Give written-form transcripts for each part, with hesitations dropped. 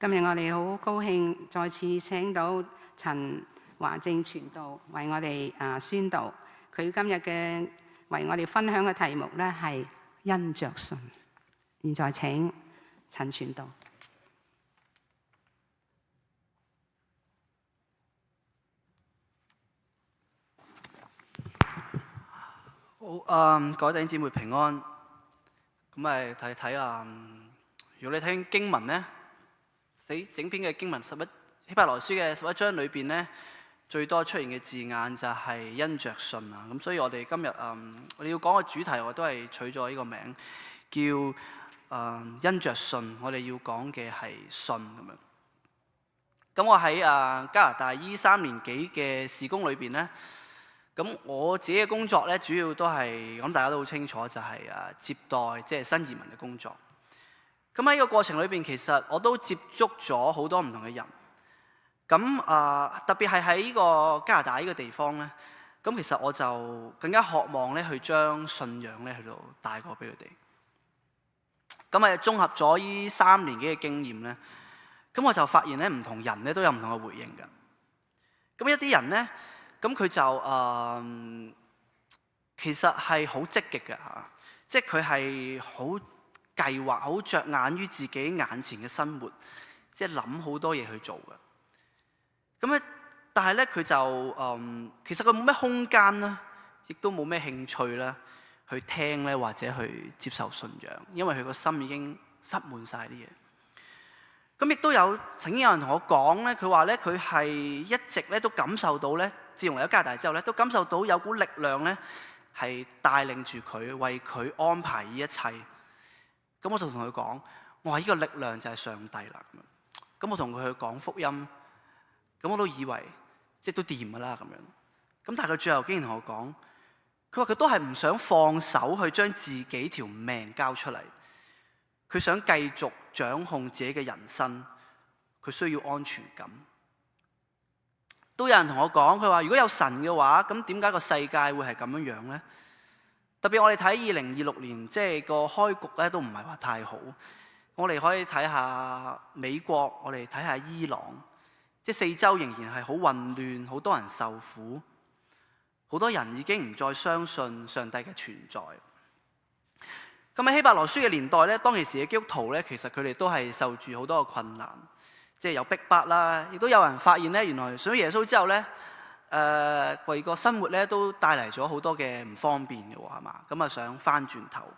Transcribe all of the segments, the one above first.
今日我哋好高興再次請到陳華正傳道為我哋宣道。佢今日嘅為我哋分享嘅題目咧係因着信。現在請陳傳道。好，各位弟兄姊妹平安。咁咪睇睇如果你聽經文咧，整篇嘅經文希伯來書嘅11章裏邊咧，最多出現嘅字眼就係因着信啊。咁所以我哋今日我哋要講嘅主題，我都係取咗呢個名，叫因着信。我哋要講嘅係信咁樣。咁我喺加拿大呢3年幾嘅事工裏邊咧。咁我自己嘅工作咧，主要都係咁大家都好清楚，就係接待即係新移民嘅工作。咁喺呢個過程裏邊，其實我都接觸咗好多唔同嘅人。咁特別係喺呢個加拿大呢個地方咧，咁其實我就更加渴望咧去將信仰咧去到帶過俾佢哋。咁綜合咗呢3年幾嘅經驗咧，咁我就發現咧唔同人咧都有唔同嘅回應嘅。咁一啲人咧。咁佢就其實係好積極嘅嚇，即係佢係好計劃、好着眼於自己眼前嘅生活，即係諗好多嘢去做嘅。咁咧，但係咧佢就其實佢冇咩空間啦，亦都冇咩興趣啦，去聽咧或者去接受信仰，因為佢個心已經塞滿晒啲嘢。咁亦都曾經有人同我講咧，佢話咧佢係一直咧都感受到咧。自從嚟咗加拿大之後咧，都感受到有股力量咧，係帶領住佢，為佢安排呢一切。咁我就同佢講：我話呢個力量就係上帝啦。咁我同佢去講福音，咁我都以為即係都掂㗎啦咁樣。咁但係佢最後竟然同我講，佢話佢都係唔想放手去將自己條命交出嚟，佢想繼續掌控自己嘅人生，佢需要安全感。都有人同我講，佢話如果有神嘅話，咁點解個世界會係咁樣呢？特別我哋睇2026年，即係個開局咧都唔係話太好。我哋可以睇下美國，我哋睇下伊朗，即係四周仍然係好混亂，好多人受苦，好多人已經唔再相信上帝嘅存在。咁喺希伯來書嘅年代咧，當其時嘅基督徒咧，其實佢哋都係受住好多嘅困難。即係有逼迫啦，亦都有人發現咧，原來信咗耶穌之後咧，為個生活咧都帶嚟咗好多嘅唔方便嘅喎，係嘛？咁想翻轉頭。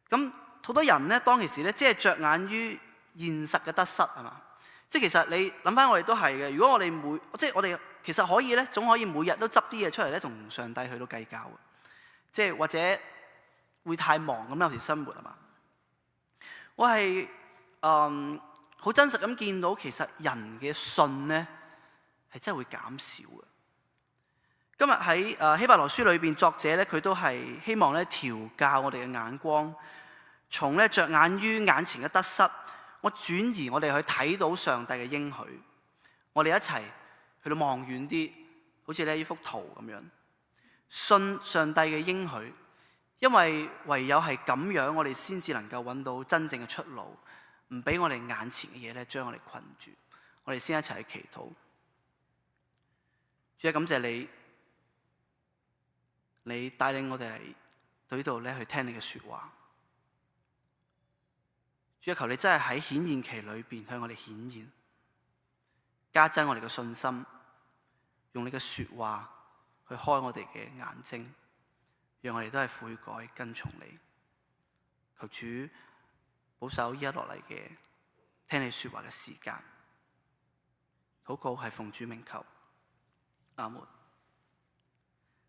咁好多人咧，當其時咧，即係着眼於現實嘅得失，係嘛？即係其實你諗翻我哋都係嘅。如果我哋我哋其實可以咧，總可以每日都執啲嘢出嚟咧，同上帝去到計較嘅。即係或者會太忙咁有時生活係嘛？我係好真實咁見到，其實人嘅信咧係真係會減少嘅。今日喺希伯來書裏邊，作者咧佢都係希望咧調教我哋嘅眼光，從咧着眼於眼前嘅得失，我轉移我哋去睇到上帝嘅應許。我哋一齊去到望遠啲，好似呢幅圖咁樣，信上帝嘅應許，因為唯有係咁樣，我哋先至能夠揾到真正嘅出路。唔俾我哋眼前嘅嘢咧，將我哋困住。我哋先一齊去祈禱。主啊，感謝你，你帶領我哋嚟到呢度咧，去聽你嘅說話。主啊，求你真係喺顯現期裏邊向我哋顯現，加增我哋嘅信心，用你嘅說話去開我哋嘅眼睛，讓我哋都係悔改跟從你。求主保守依一落嚟嘅聽你說話嘅時間，禱告係奉主名求，阿門。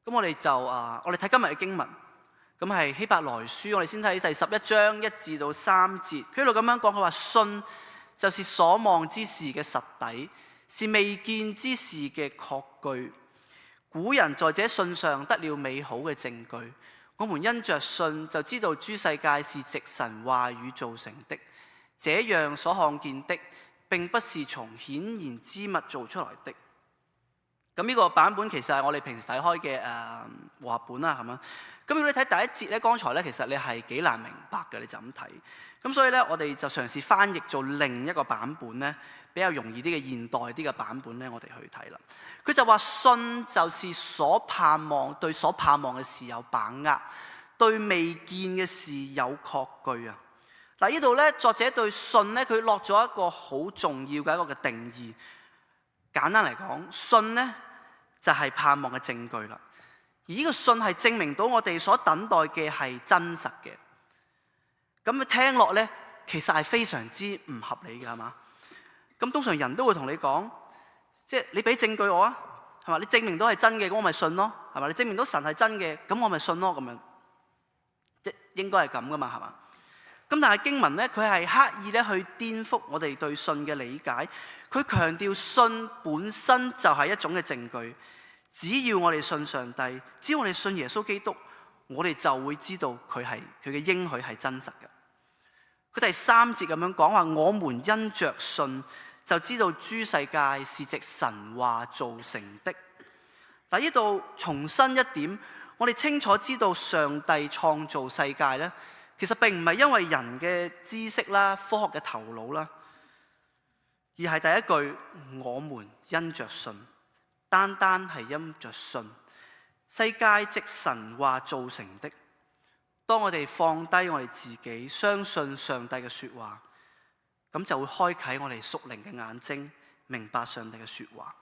咁我哋就我哋睇今日嘅經文，咁係希伯來書，我哋先睇第11章1至到3節。佢喺度咁樣講，佢話信就是所望之事嘅實底，是未見之事嘅確據。古人在這信上得了美好嘅證據。我們因着信就知道諸世界是藉神話語造成的，這樣所看見的並不是從顯然之物做出來的。咁呢個版本其實係我哋平時睇開嘅和合本啦，係嘛？咁如果你睇第一節咧，剛才咧其實你係幾難明白嘅，你就咁睇。咁所以咧，我哋就嘗試翻譯做另一個版本咧，比較容易啲嘅現代啲嘅版本咧，我哋去睇啦。佢就話信就是所盼望，對所盼望嘅事有把握，對未見嘅事有確據啊！嗱，呢度咧作者對信咧，佢落咗一個好重要嘅一個嘅定義。簡單嚟講，信咧就係盼望嘅證據啦。而呢個信係證明到我哋所等待嘅係真實嘅。咁聽落咧，其實係非常之唔合理嘅，係嘛？咁通常人都會同你講，即係你俾證據我啊，係嘛？你證明到係真嘅，咁我咪信咯，係嘛？你證明到神係真嘅，咁我咪信咯，咁樣，即應該係咁噶嘛，係嘛？咁但係經文咧，佢係刻意咧去顛覆我哋對信嘅理解。佢強調信本身就係一種嘅證據。只要我哋信上帝，只要我哋信耶穌基督，我哋就會知道佢嘅應許係真實嘅。佢第3節咁樣講話，我們因着信就知道諸世界是藉神話造成的。嗱，呢度重申一點，我哋清楚知道上帝創造世界咧，其實並唔係因為人嘅知識啦、科學嘅頭腦啦，而係第一句我們因着信。單單係因着信，世界藉神話造成的。當我哋放低我哋自己，相信上帝嘅說話，咁就會開啟我哋屬靈嘅眼睛，明白上帝嘅說話。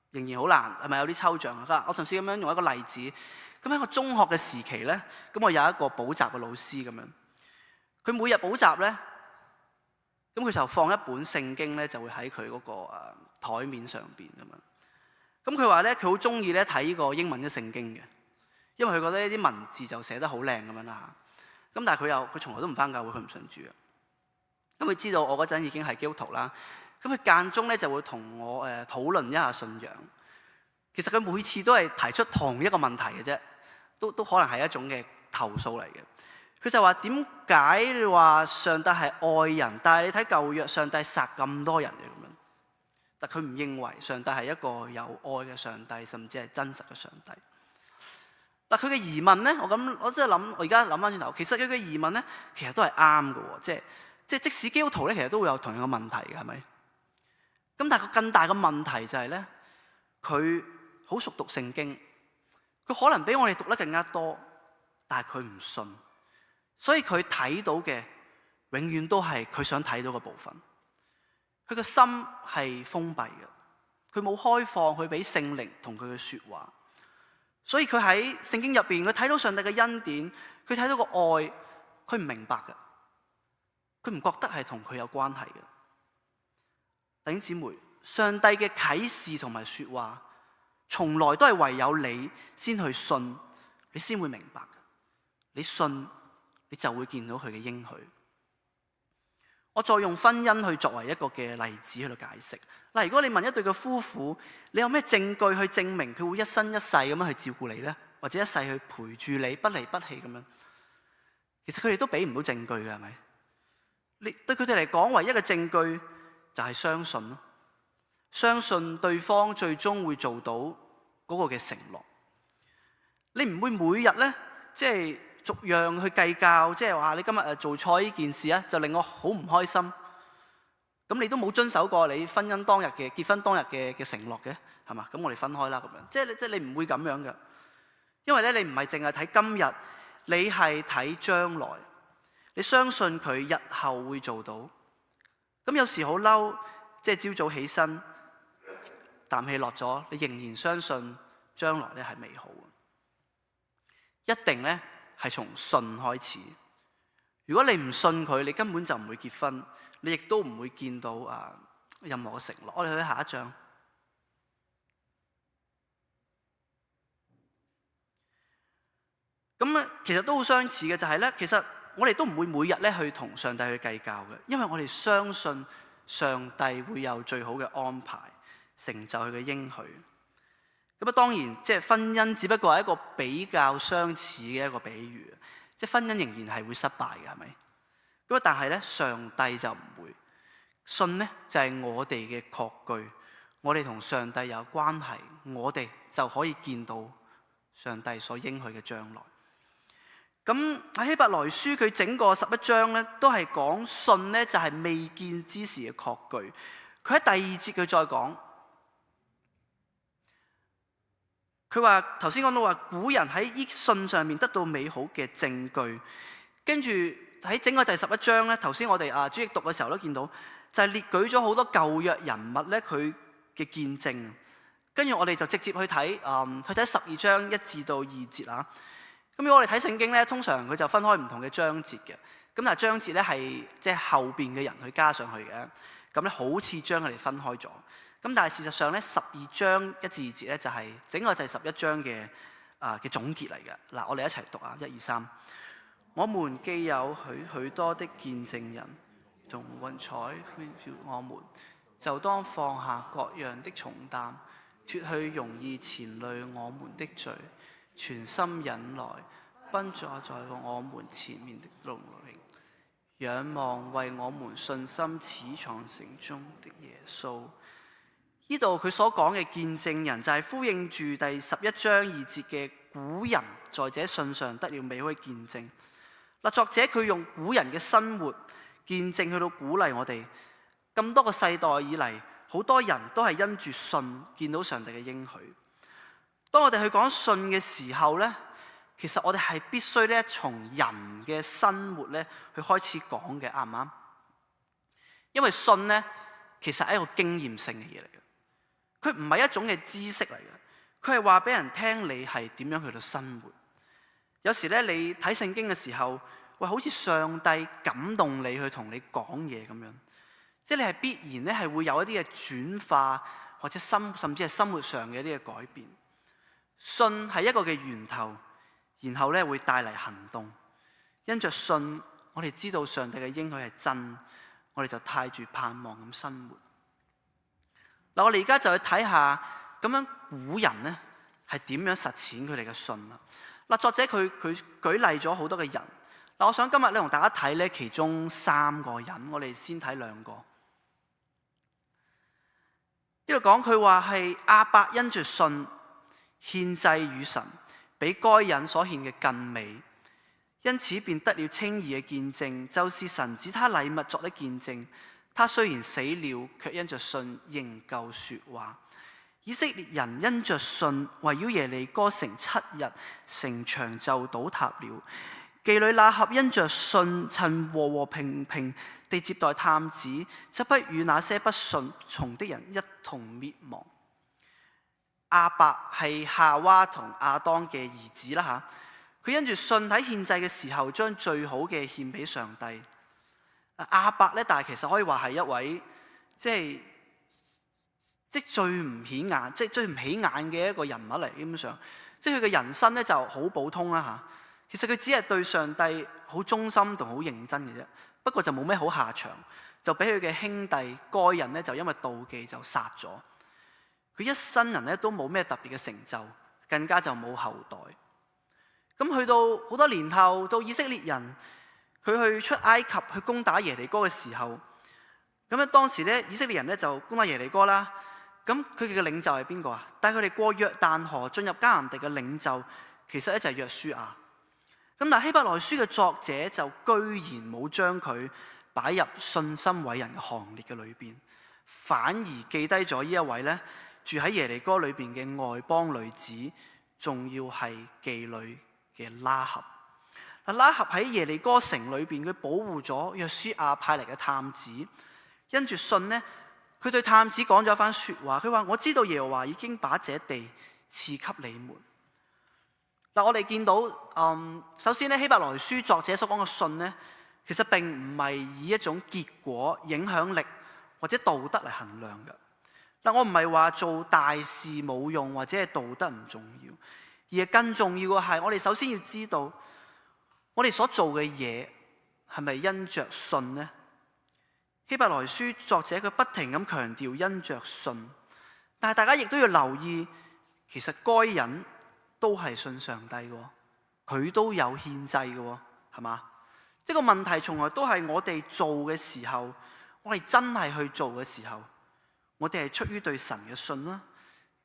仍然好難，係咪有啲抽象啊？我嘗試咁樣用一個例子。咁喺我中學嘅時期咧，咁我有一個補習嘅老師咁樣，佢每日補習咧，咁佢就放一本聖經咧，就會喺佢嗰個台面上邊咁樣。咁佢話咧，佢好中意咧睇呢個英文嘅聖經嘅，因為佢覺得呢啲文字就寫得好靚咁樣啦嚇。咁但係佢從來都唔返教會，佢唔信主嘅。咁佢知道我嗰陣已經係基督徒啦，咁佢間中咧就會同我討論一下信仰。其實佢每次都係提出同一個問題嘅啫，都可能係一種嘅投訴嚟嘅。佢就話點解你話上帝係愛人，但係你睇舊約上帝殺咁多人嘅咁樣？但佢唔認為上帝係一個有愛嘅上帝，甚至係真實嘅上帝。嗱，佢嘅疑問咧，我真係諗，我而家諗翻轉頭，其實佢嘅疑問咧，其實都係啱嘅喎，即使基督徒咧，其實都會有同樣嘅問題嘅，係咪？咁但係個更大嘅問題就係咧，佢好熟讀聖經，佢可能比我哋讀得更加多，但係佢唔信，所以佢睇到嘅永遠都係佢想睇到嘅部分。佢個心係封閉嘅，佢冇開放去俾聖靈同佢嘅說話，所以佢喺聖經入邊，佢睇到上帝嘅恩典，佢睇到個愛，佢唔明白嘅，佢唔覺得係同佢有關係嘅。弟兄姊妹，上帝嘅啟示同埋說話，從來都係唯有你先去信，你先會明白嘅。你信，你就會見到佢嘅應許。我再用婚姻去作為一個嘅例子去度解釋。嗱，如果你問一對嘅夫婦，你有咩證據去證明佢會一生一世咁樣去照顧你呢？或者一世去陪住你不離不棄咁樣？其實佢哋都俾唔到證據嘅，係咪？你對佢哋嚟講，唯一嘅證據就係相信咯，相信對方最終會做到嗰個嘅承諾。你唔會每日呢，即係逐樣去計較，即係話你今日做錯呢件事啊，就令我好唔開心。咁你都冇遵守過你婚姻當日嘅結婚當日嘅承諾嘅，係嘛？咁我哋分開啦咁樣。即係你唔會咁樣嘅，因為咧你唔係淨係睇今日，你係睇將來。你相信佢日後會做到。咁有時好嬲，即係朝早起身，啖氣落咗，你仍然相信將來咧係美好嘅。一定咧係從信開始。如果你唔信佢，你根本就唔會結婚，你亦都唔會見到任何嘅承諾。我哋去下一章。咁其實都好相似嘅，就係咧，其實我哋都唔會每日咧去同上帝去計較嘅，因為我哋相信上帝會有最好嘅安排，成就佢嘅應許。咁當然即係婚姻只不過係一個比較相似嘅一個比喻，即係婚姻仍然係會失敗嘅，係咪？但係咧，上帝就唔會。信咧就係我哋嘅確據，我哋同上帝有關係，我哋就可以見到上帝所應許嘅將來。咁喺希伯來書佢整個11章咧，都係講信咧就係未見之事嘅確據。佢喺第2節佢再講，佢話頭先講到話古人喺呢信上面得到美好嘅證據，跟住喺整個第11章咧，頭先我哋主席讀嘅時候都見到，就係列舉咗好多舊約人物咧佢嘅見證。跟住我哋就直接去睇，去睇12章1至到2節啊。咁如果我哋睇聖經咧，通常佢就分開唔同嘅章節嘅。咁但係章節咧係即係後邊嘅人去加上去嘅。咁咧好似將佢哋分開咗。咁但係事實上咧，12章1至2節咧就係整個第11章嘅總結嚟嘅。嗱，我哋一齊讀啊，1、2、3。我們既有許多的見證人，同雲彩環繞我們，就當放下各樣的重擔，脫去容易纏累我們的罪，全心忍耐，奔在我們前面的路上，仰望為我們信心始創成終的耶穌。呢度佢所講嘅見證人就係呼應住第11章2節嘅古人在這信上得了美好嘅見證。嗱，作者佢用古人嘅生活見證去到鼓勵我哋。咁多個世代以嚟，好多人都係因住信見到上帝嘅應許。當我哋去講信嘅時候咧，其實我哋係必須咧從人嘅生活咧去開始講嘅，啱唔啱？因為信咧其實係一個經驗性嘅嘢嚟嘅，佢唔係一種嘅知識嚟嘅，佢係話俾人聽你係點樣去到生活。有時咧你睇聖經嘅時候，喂，好似上帝感動你去同你講嘢咁樣，即係你係必然咧係會有一啲嘅轉化，或者甚至係生活上嘅一啲嘅改變。信係一個嘅源頭，然後咧會帶嚟行動。因着信，我哋知道上帝嘅應許係真，我哋就帶住盼望咁生活。嗱，我哋而家就去睇下咁樣古人咧係點樣實踐佢哋嘅信啦。嗱，作者佢舉例咗好多嘅人。嗱，我想今日咧同大家睇咧其中3個人，我哋先睇2個。呢度講佢話係亞伯因着信獻祭與神，比該隱所獻嘅更美，因此便得了稱義嘅見證，就是神指他禮物作的見證。他雖然死了，卻因着信仍舊說話。以色列人因着信圍繞耶利哥城7日，城牆就倒塌了。妓女喇合因着信曾和平平地接待探子，則不與那些不順從的人一同滅亡。亞伯係夏娃同亞當嘅兒子啦嚇，佢因住信喺獻祭嘅時候，將最好嘅獻俾上帝。亞伯咧，但係其實可以話係一位即係最唔顯眼，即係最唔起眼嘅一個人物嚟。基本上，即係佢嘅人生咧就好普通啦嚇。其實佢只係對上帝好忠心同好認真嘅啫，不過就冇咩好下場，就俾佢嘅兄弟該人咧就因為妒忌就殺咗。佢一生人咧都冇咩特別嘅成就，更加就冇後代。咁去到好多年後，到以色列人佢去出埃及去攻打耶利哥嘅時候，咁咧當時咧以色列人咧就攻打耶利哥啦。咁佢哋嘅領袖係邊個啊？帶佢哋過約旦河進入迦南地嘅領袖，其實咧就係約書亞。咁但係希伯來書嘅作者就居然冇將佢擺入信心偉人嘅行列嘅裏邊，反而記低咗呢一位咧住喺耶利哥裏邊嘅外邦女子，仲要係妓女嘅喇合。嗱，喇合喺耶利哥城裏邊，佢保護咗約書亞派嚟嘅探子。因住信呢，佢對探子講咗一番說話，佢話：我知道耶和華已經把這地賜給你們。嗱，我哋見到，首先咧，希伯來書作者所講嘅信呢，其實並唔係以一種結果、影響力或者道德嚟衡量嘅。嗱，我唔係話做大事冇用或者係道德唔重要，而係更重要嘅係，我哋首先要知道，我哋所做嘅嘢係咪因着信呢？希伯來書作者佢不停咁強調因着信，但係大家亦都要留意，其實該隱都係信上帝嘅，佢都有獻祭嘅，係嘛？即係個問題從來都係我哋做嘅時候，我哋真係去做嘅時候，我哋係出於對神嘅信啦，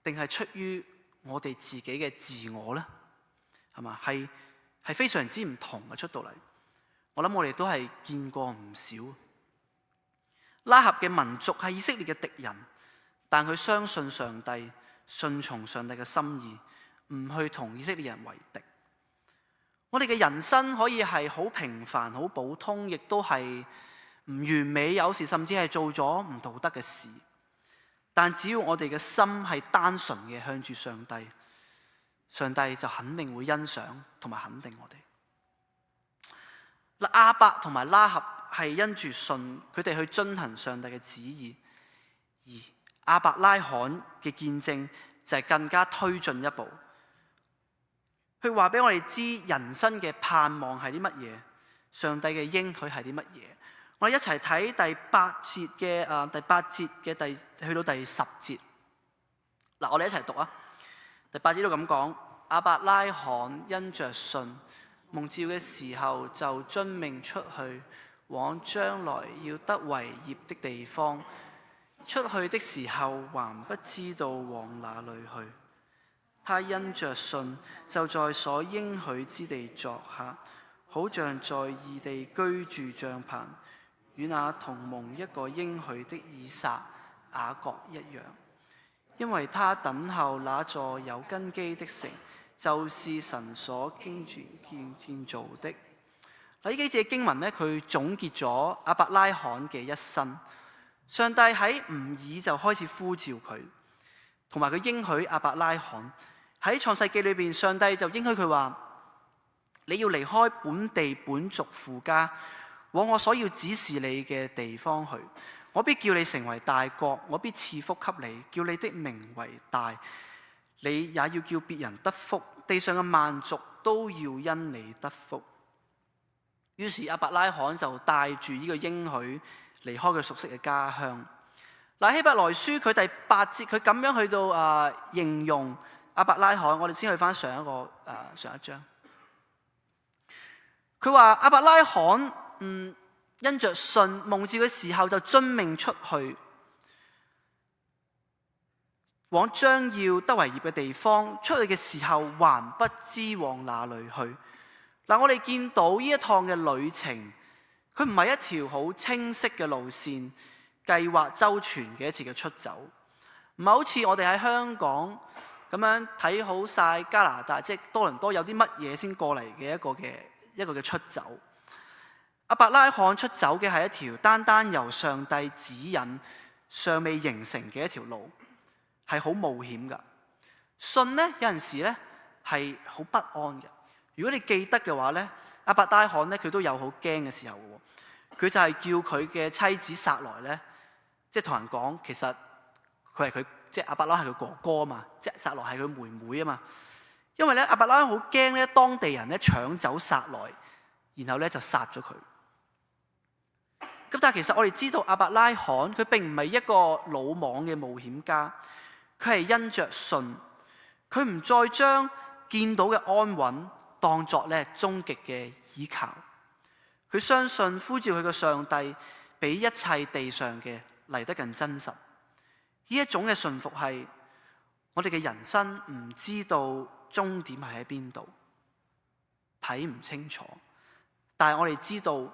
定係出於我哋自己嘅自我呢？係嘛？係非常之唔同嘅出到嚟。我諗我哋都係見過唔少。拉合嘅民族係以色列嘅敵人，但佢相信上帝，順從上帝嘅心意，唔去同以色列人為敵。我哋嘅人生可以係好平凡、好普通，亦都係唔完美，有時甚至係做咗唔道德嘅事。但只要我哋嘅心係單純嘅向住上帝，上帝就肯定會欣賞同埋肯定我哋。亞伯同埋拉合係因住信，佢哋去遵行上帝嘅旨意，而亞伯拉罕嘅見證就係更加推進一步，佢話俾我哋知人生嘅盼望係啲乜嘢，上帝嘅應許係啲乜嘢。我哋一齊睇第八節嘅去到第10節。嗱，我哋一齊讀啊！第8節都咁講：亞伯拉罕因着信，蒙召嘅時候就遵命出去，往將來要得為業的地方。出去的時候還不知道往哪裏去。他因着信，就在所應許之地作客，好像在異地居住帳棚，與那同蒙一個應許的以撒、雅各一樣。因為他等候那座有根基的城，就是神所建造的。呢幾節經文呢，佢總結咗亞伯拉罕嘅一生。上帝喺吾爾就開始呼召佢，同埋佢應許亞伯拉罕喺創世記裏邊，上帝就應許佢話：你要離開本地本族父家，往我所要指示你嘅地方去。我必叫你成為大國，我必賜福給你，叫你的名為大。你也要叫別人得福，地上嘅萬族都要因你得福。於是亞伯拉罕就帶住呢個應許離開佢熟悉嘅家鄉。嗱，希伯來書佢第8節佢咁樣去到形容亞伯拉罕。我哋先去翻上一章。佢話亞伯拉罕因着信，蒙召嘅時候就遵命出去，往將要得為業嘅地方。出去嘅時候還不知往哪裏去。嗱，我哋見到呢一趟嘅旅程，佢唔係一條好清晰嘅路線，計劃周全嘅一次嘅出走，唔係好似我哋喺香港咁樣睇好晒加拿大，即係多倫多有啲乜嘢先過嚟嘅一個嘅出走。亞伯拉罕出走嘅係一條單單由上帝指引、尚未形成嘅一條路，係好冒險㗎。信呢，有陣時呢係好不安嘅。如果你記得嘅話呢，亞伯拉罕呢，佢都有好驚嘅時候嘅。佢就係叫佢嘅妻子撒萊呢，即係同人講，其實佢係佢，即係亞伯拉罕係佢哥哥啊嘛，即係撒萊係佢妹妹啊嘛。因為咧亞伯拉罕好驚咧，當地人咧搶走撒萊，然後咧就殺咗佢。咁但係其實我哋知道亞伯拉罕佢並唔係一個魯莽嘅冒險家，佢係因着信，佢唔再將見到嘅安穩當作咧終極嘅依靠。佢相信呼召佢嘅上帝比一切地上嘅嚟得更真實。呢一種嘅信服係我哋嘅人生唔知道終點係喺邊度，睇唔清楚，但係我哋知道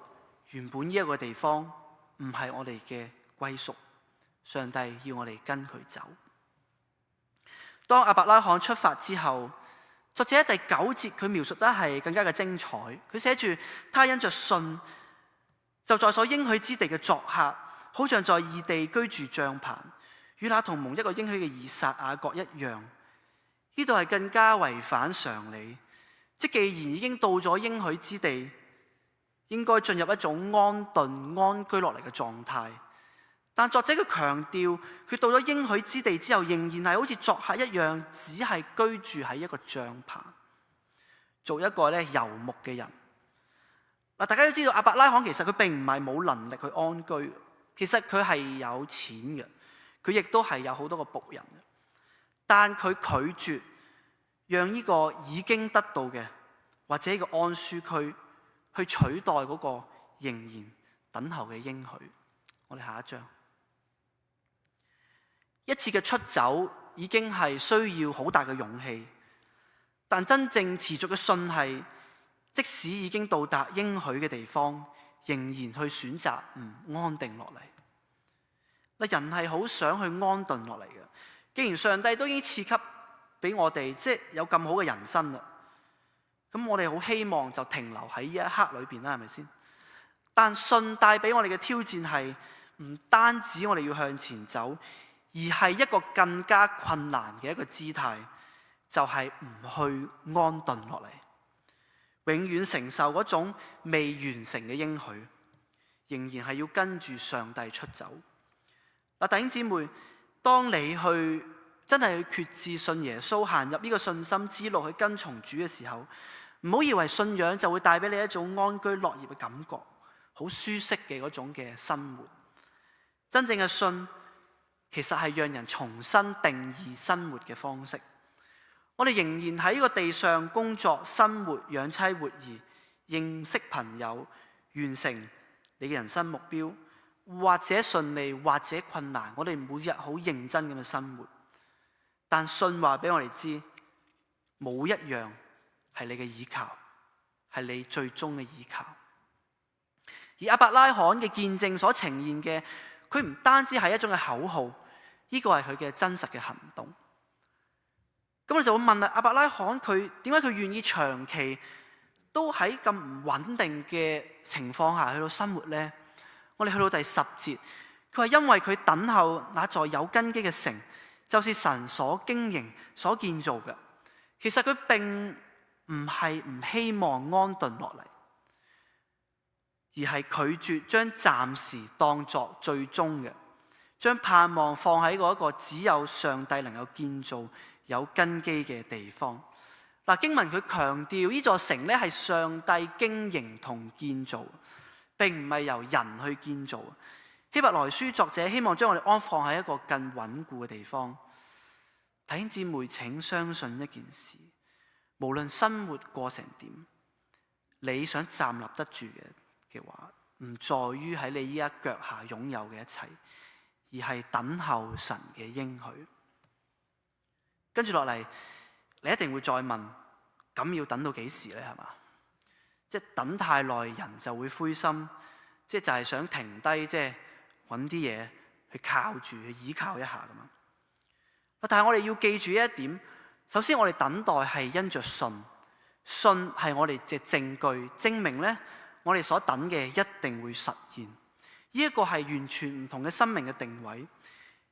原本呢一個地方唔係我哋嘅歸宿，上帝要我哋跟佢走。當亞伯拉罕出發之後，作者喺第9節佢描述得係更加嘅精彩。佢寫住他因着信，就在所應許之地嘅作客，好像在異地居住帳棚，與那同蒙一個應許嘅以撒、雅各一樣。呢度係更加違反常理，即既然已經到咗應許之地，應該進入一種安頓、安居落嚟嘅狀態。但作者佢強調，佢到咗應許之地之後，仍然係好似作客一樣，只係居住喺一個帳篷，做一個遊牧嘅人。嗱，大家都知道亞伯拉罕其實佢並唔係冇能力去安居，其實佢係有錢嘅，佢亦都係有好多個僕人嘅，但佢拒絕讓呢個已經得到嘅或者呢個安舒區去取代嗰個仍然等候嘅應許。我哋下一章。一次嘅出走已經係需要好大嘅勇氣，但真正持續嘅信係，即使已經到達應許嘅地方，仍然去選擇唔安定落嚟。人係好想去安頓落嚟嘅。既然上帝都已經賜給俾我哋，即係有咁好嘅人生啦，咁我哋好希望就停留喺呢一刻裏邊啦，係咪先？但信帶俾我哋嘅挑戰係，唔單止我哋要向前走，而係一個更加困難嘅一個姿態，就係唔去安頓落嚟，永遠承受嗰種未完成嘅應許，仍然係要跟住上帝出走。弟兄姊妹，當你去真係去決志信耶穌，行入呢個信心之路去跟從主嘅時候，唔好以為信仰就會帶俾你一種安居樂業嘅感覺，好舒適嘅嗰種嘅生活。真正嘅信其實係讓人重新定義生活嘅方式。我哋仍然喺呢個地上工作、生活、養妻活兒、認識朋友、完成你嘅人生目標，或者順利，或者困難，我哋每日好認真咁嘅生活。但信話俾我哋知，冇一樣係你嘅依靠，係你最終嘅依靠。而亞伯拉罕嘅見證所呈現嘅，佢唔單止係一種嘅口號，呢個係佢嘅真實嘅行動。咁我就會問啦，亞伯拉罕佢點解佢願意長期都喺咁唔穩定嘅情況下去到生活呢？我哋去到第10節，佢話因為佢等候那座有根基嘅城，就是神所經營、所建造嘅。其實佢並唔係唔希望安頓落嚟，而係拒絕將暫時當作最終嘅，將盼望放喺嗰一個只有上帝能夠建造有根基嘅地方。經文佢強調呢座城咧係上帝經營同建造，並唔係由人去建造。希伯來書作者希望將我哋安放喺一個更穩固嘅地方。弟兄姊妹，請相信一件事，無論生活過成點，你想站立得住嘅話，唔在於喺你依家腳下擁有嘅一切，而係等候神嘅應許。跟住落嚟，你一定會再問，咁要等到幾時呢？係嘛？即係等太耐，人就會灰心，就係想停低，揾啲嘢去靠住，去依靠一下咁樣。但係我哋要記住一點，首先我哋等待係因着信，信係我哋嘅證據，證明呢，我哋所等嘅一定會實現。呢一個係完全唔同嘅生命嘅定位。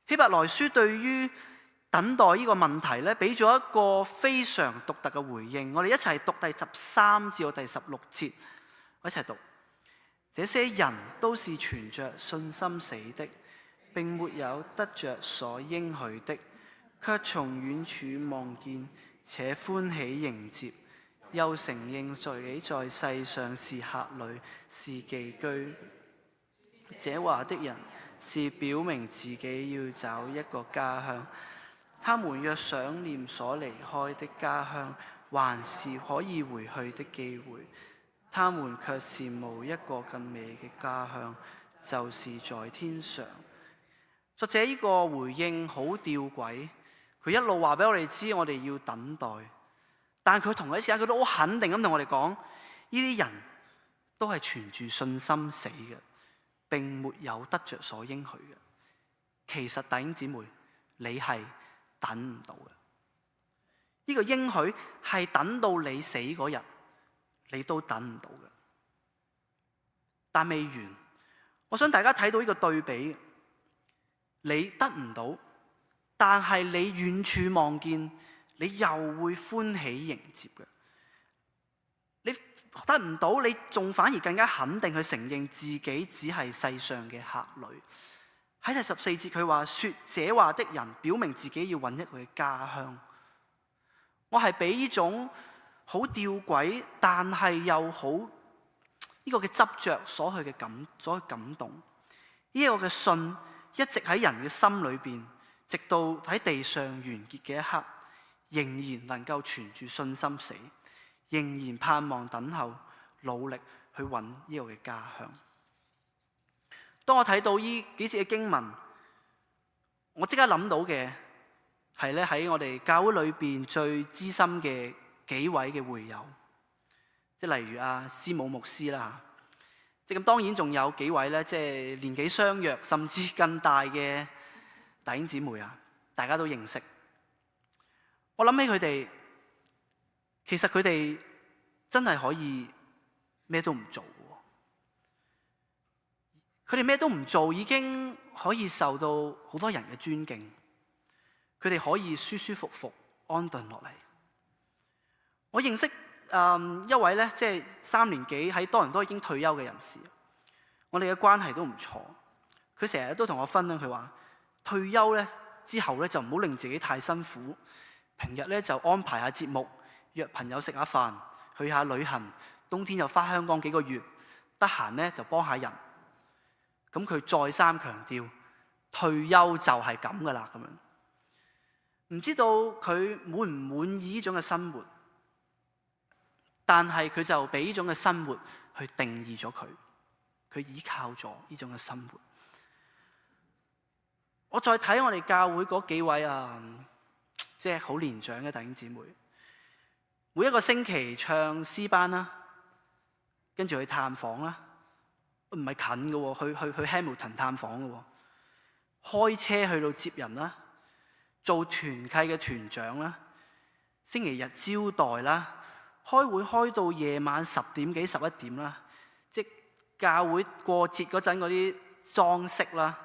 希伯來書對於等待呢個問題咧，俾咗一個非常獨特嘅回應。我哋一齊讀第13至到第16節，我一齊讀。這些人都是存着信心死的，並沒有得着所應許的，卻從遠處望見，且歡喜迎接，又承認自己在世上是客旅，是寄居。這話的人是表明自己要找一個家鄉。他們若想念所離開的家鄉，還是可以回去的機會。他們卻羨慕一個更美嘅家鄉，就是在天上。作者呢個回應好吊詭，佢一路話俾我哋知，我哋要等待，但佢同一時間佢都好肯定咁同我哋講，呢啲人都係存住信心死嘅，並沒有得着所應許嘅。其實弟兄姊妹，你係等唔到嘅，呢個應許係等到你死嗰日，你都等唔到嘅。但未完，我想大家睇到呢個對比，你得唔到，但係你遠處望見，你又會歡喜迎接嘅。你得唔到，你仲反而更加肯定去承認自己只係世上嘅客旅。喺第14節佢話，說這話的人表明自己要揾一個嘅家鄉。我係俾呢種好吊詭，但係又好呢個嘅執着所去感動。呢個嘅信一直喺人嘅心裏邊，直到喺地上完結嘅一刻，仍然能夠存住信心死，仍然盼望等候，努力去揾呢個嘅家鄉。當我睇到呢幾節嘅經文，我即刻諗到嘅係咧喺我哋教會裏邊最資深嘅幾位嘅會友，即係例如師母牧師啦，即係咁當然仲有幾位咧，即係年紀相若甚至更大嘅弟兄姊妹啊，大家都認識。我諗起佢哋，其實佢哋真係可以咩都唔做嘅。佢哋咩都唔做，已經可以受到好多人嘅尊敬。佢哋可以舒舒服服安頓落嚟。我認識一位咧，即係3年幾喺多倫多已經退休嘅人士，我哋嘅關係都唔錯。佢成日都同我分享，佢話退休咧之後咧就唔好令自己太辛苦，平日咧就安排下節目，約朋友食下飯，去下旅行，冬天又返香港幾個月，得閒咧就幫下人。咁佢再三強調，退休就係咁噶啦咁樣。唔知道佢滿唔滿意呢種嘅生活，但係佢就俾呢種嘅生活去定義咗佢，佢依靠咗呢種嘅生活。我再睇我哋教會嗰幾位即係好年長嘅弟兄姊妹，每一個星期唱詩班啦，跟住去探訪啦，唔係近嘅喎，去 Hamilton 探訪嘅喎，開車去到接人啦，做團契嘅團長啦，星期日招待啦，開會開到夜晚10點幾11點啦，即教會過節嗰陣嗰啲裝飾啦，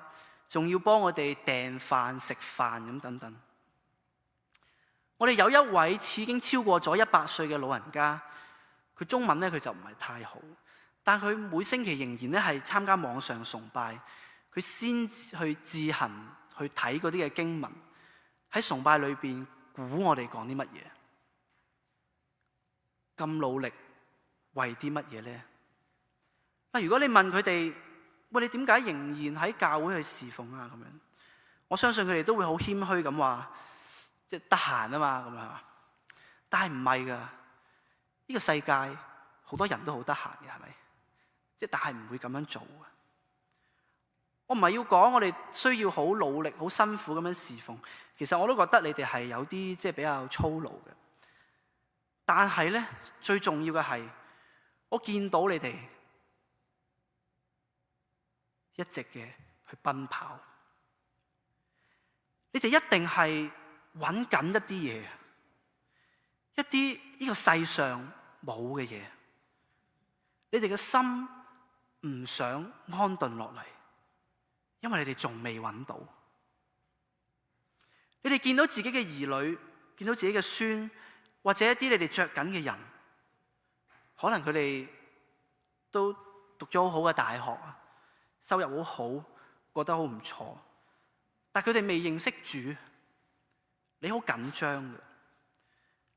仲要幫我哋訂飯食飯咁等等。我哋有一位已經超過咗100歲嘅老人家，佢中文咧佢就唔係太好，但佢每星期仍然咧係參加網上崇拜，佢先去自行去睇嗰啲嘅經文，喺崇拜裏邊估我哋講啲乜嘢。咁努力為啲乜嘢咧？如果你問佢哋，喂，你點解仍然喺教會去侍奉啊？咁樣，我相信佢哋都會好謙虛咁話，即係得閒啊嘛，咁樣。但係唔係噶，呢個世界好多人都好得閒嘅，係咪？即係但係唔會咁樣做嘅。我唔係要講我哋需要好努力、好辛苦咁樣侍奉，其實我都覺得你哋係有啲即係比較操勞嘅。但係咧，最重要嘅係，我見到你哋一直嘅去奔跑，你哋一定係揾緊一啲嘢，一啲呢個世上冇嘅嘢，你哋嘅心唔想安頓落嚟，因為你哋仲未揾到。你哋見到自己嘅兒女，見到自己嘅孫，或者一啲你哋着緊嘅人，可能佢哋都讀咗好好嘅大學啊，收入好好，覺得好唔錯，但佢哋未認識主，你好緊張嘅。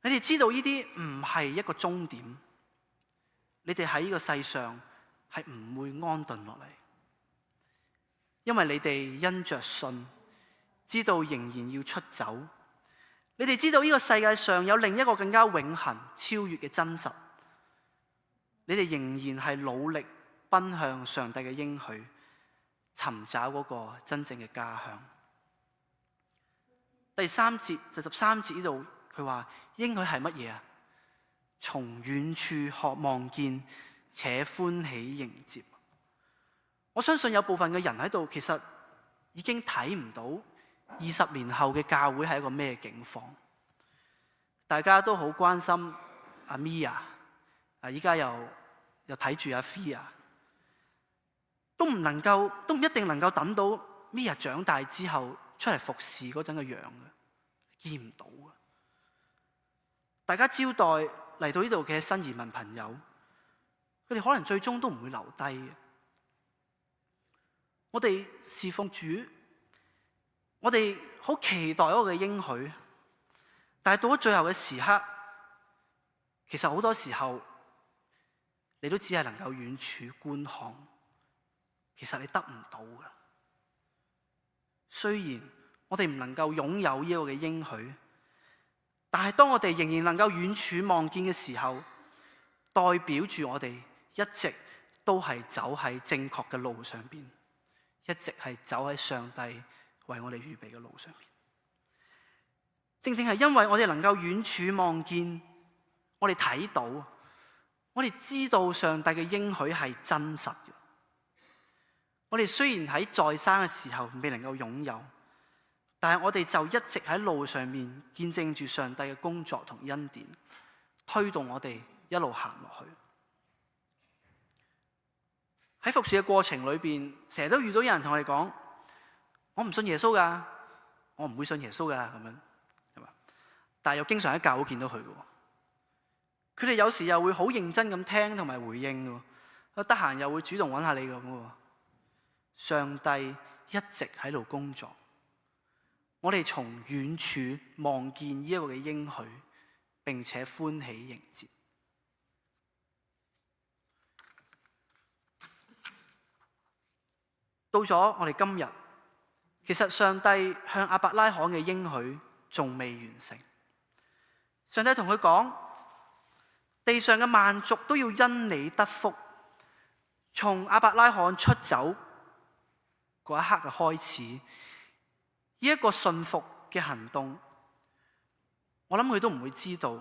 你哋知道呢啲唔係一個終點，你哋喺呢個世上係唔會安頓落嚟，因為你哋因着信，知道仍然要出走。你哋知道呢個世界上有另一個更加永恆、超越嘅真實，你哋仍然係努力奔向上帝嘅應許，尋找嗰個真正嘅家鄉。第13節呢度佢話應許係乜嘢啊？從遠處渴望見，且歡喜迎接。我相信有部分嘅人喺度，其實已經睇唔到20年後嘅教會係一個咩境況。大家都好關心阿 Mia， 依家又睇住阿 Fia， 都唔一定能夠等到 Mia 長大之後出嚟服侍嗰陣嘅樣嘅，見唔到嘅。大家招待嚟到呢度嘅新移民朋友，佢哋可能最終都唔會留低嘅。我哋侍奉主，我哋好期待嗰個應許，但係到咗最後嘅時刻，其實好多時候你都只係能夠遠處觀看，其實你得唔到嘅。雖然我哋唔能夠擁有呢個嘅應許，但係當我哋仍然能夠遠處望見嘅時候，代表住我哋一直都係走喺正確嘅路上邊，一直係走喺上帝為我哋預備嘅路上面。正正係因為我哋能夠遠處望見，我哋睇到，我哋知道上帝嘅應許係真實嘅。我哋雖然喺在生嘅時候未能夠擁有，但係我哋就一直喺路上面見證住上帝嘅工作同恩典，推動我哋一路行落去。喺服侍嘅過程裏邊，成日都遇到有人同我哋講：我唔信耶穌㗎，我唔會信耶穌㗎咁樣，係嘛？但係又經常喺教會見到佢嘅。佢哋有時又會好認真咁聽同埋回應嘅，得閒又會主動揾下你咁嘅。上帝一直喺度工作，我哋從遠處望見呢一個嘅應許，並且歡喜迎接。到咗我哋今日，其實上帝向亞伯拉罕嘅應許仲未完成。上帝同佢講：地上嘅萬族都要因你得福。從亞伯拉罕出走嗰一刻嘅開始，呢一個信服嘅行動，我諗佢都唔會知道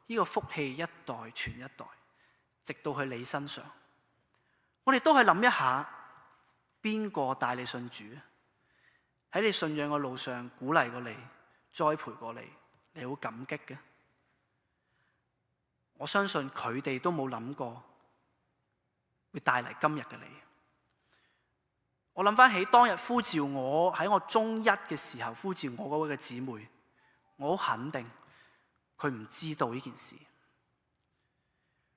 呢個福氣一代傳一代，直到去你身上。我哋都去諗一下，邊個帶你信主？喺你信仰嘅路上鼓勵過你、栽培過你，你好感激嘅。我相信佢哋都冇諗過會帶嚟今日嘅你。我諗翻起當日呼召我喺我中一嘅時候呼召我嗰位嘅姊妹，我好肯定佢唔知道呢件事。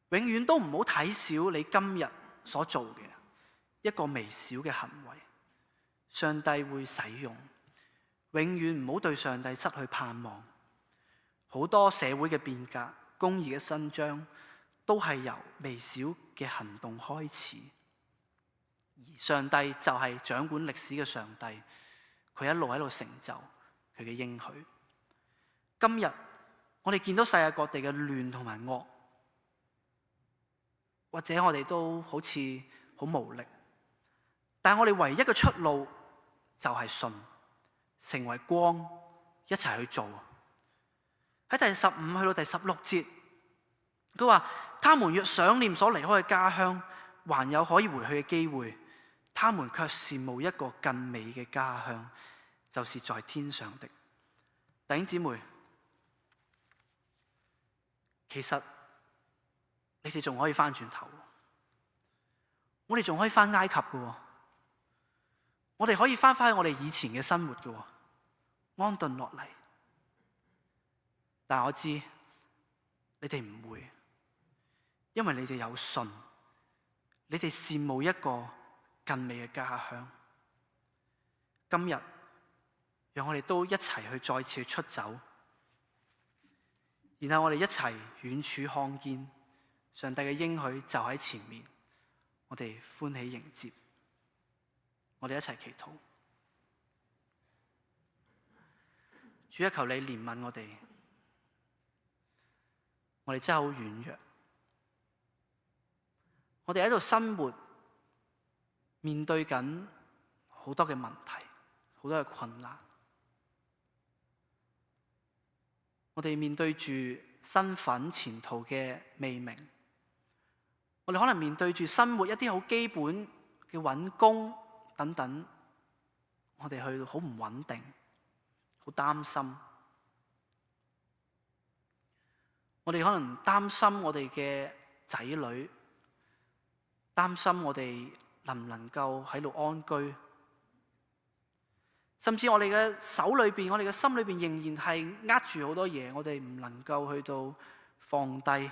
永遠都唔好睇小你今日所做嘅一個微小嘅行為，上帝會使用。永遠唔好對上帝失去盼望。好多社會嘅變革、公義嘅伸張，都係由微小嘅行動開始。而上帝就係掌管歷史嘅上帝，佢一路喺度成就佢嘅應許。今日我哋見到世界各地嘅亂同埋惡，或者我哋都好似好無力，但係我哋唯一嘅出路就係信，成為光，一齊去做。喺第15去到第16節，佢話：他們若想念所離開嘅家鄉，還有可以回去嘅機會，他們卻羨慕一個更美嘅家鄉，就是在天上的。弟兄姊妹，其實你哋仲可以翻轉頭，我哋仲可以翻埃及嘅，我哋可以翻返去我哋以前嘅生活嘅，安頓落嚟。但我知你哋唔會，因為你哋有信，你哋羨慕一個更美嘅家鄉。今日讓我哋都一齊去再次去出走，然後我哋一齊遠處看見上帝嘅應許就喺前面，我哋歡喜迎接，我哋一齊祈禱。主啊，求你憐憫我哋，我哋真係好軟弱，我哋喺度生活，面對緊好多嘅問題，好多嘅困難。我哋面對住身份前途嘅未明，我哋可能面對住生活一啲好基本嘅揾工等等，我哋去好唔穩定，好擔心。我哋可能擔心我哋嘅仔女，擔心我哋能唔能夠喺度安居，甚至我哋嘅手裏邊，我哋嘅心裏邊仍然係握住好多嘢，我哋唔能夠去到放低。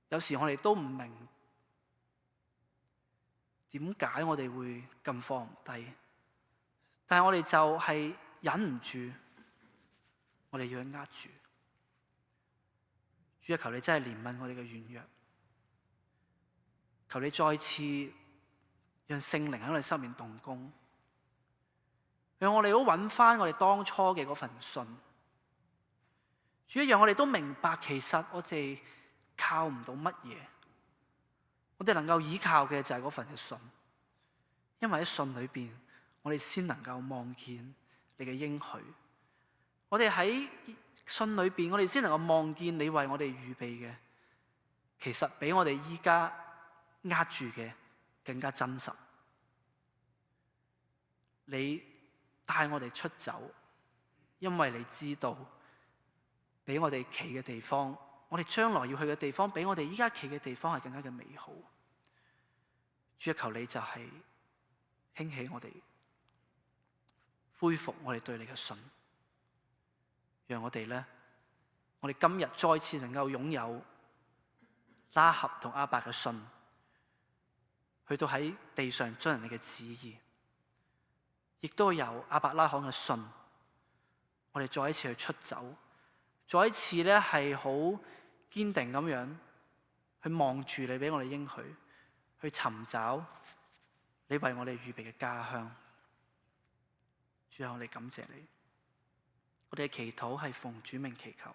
有時我哋都唔明點解我哋會咁放唔低，但係我哋就係忍唔住，我哋要去握住。主啊，求你真係憐憫我哋嘅軟弱，求你再次讓聖靈喺我哋心入面動工，讓我哋都揾翻我哋當初嘅嗰份信。主啊，讓我哋都明白，其實我哋靠唔到乜嘢，我哋能夠依靠嘅就係嗰份嘅信，因為喺信裏邊，我哋先能夠望見你嘅應許。我哋喺信裏邊，我哋先能夠望見你為我哋預備嘅，其實比我哋依家握住嘅更加真實。你帶我哋出走，因為你知道俾我哋企嘅地方，我哋將來要去嘅地方，比我哋依家企嘅地方係更加嘅美好。主啊，求你就係興起我哋，恢復我哋對你嘅信，讓我哋咧，我哋今日再次能夠擁有拉合同亞伯嘅信，去到喺地上遵行你嘅旨意，亦都有亞伯拉罕嘅信，我哋再一次去出走，再一次咧係好堅定咁樣去望住你俾我哋應許，去尋找你為我哋預備嘅家鄉。主啊，我哋感謝你，我哋嘅祈禱係奉主名祈求。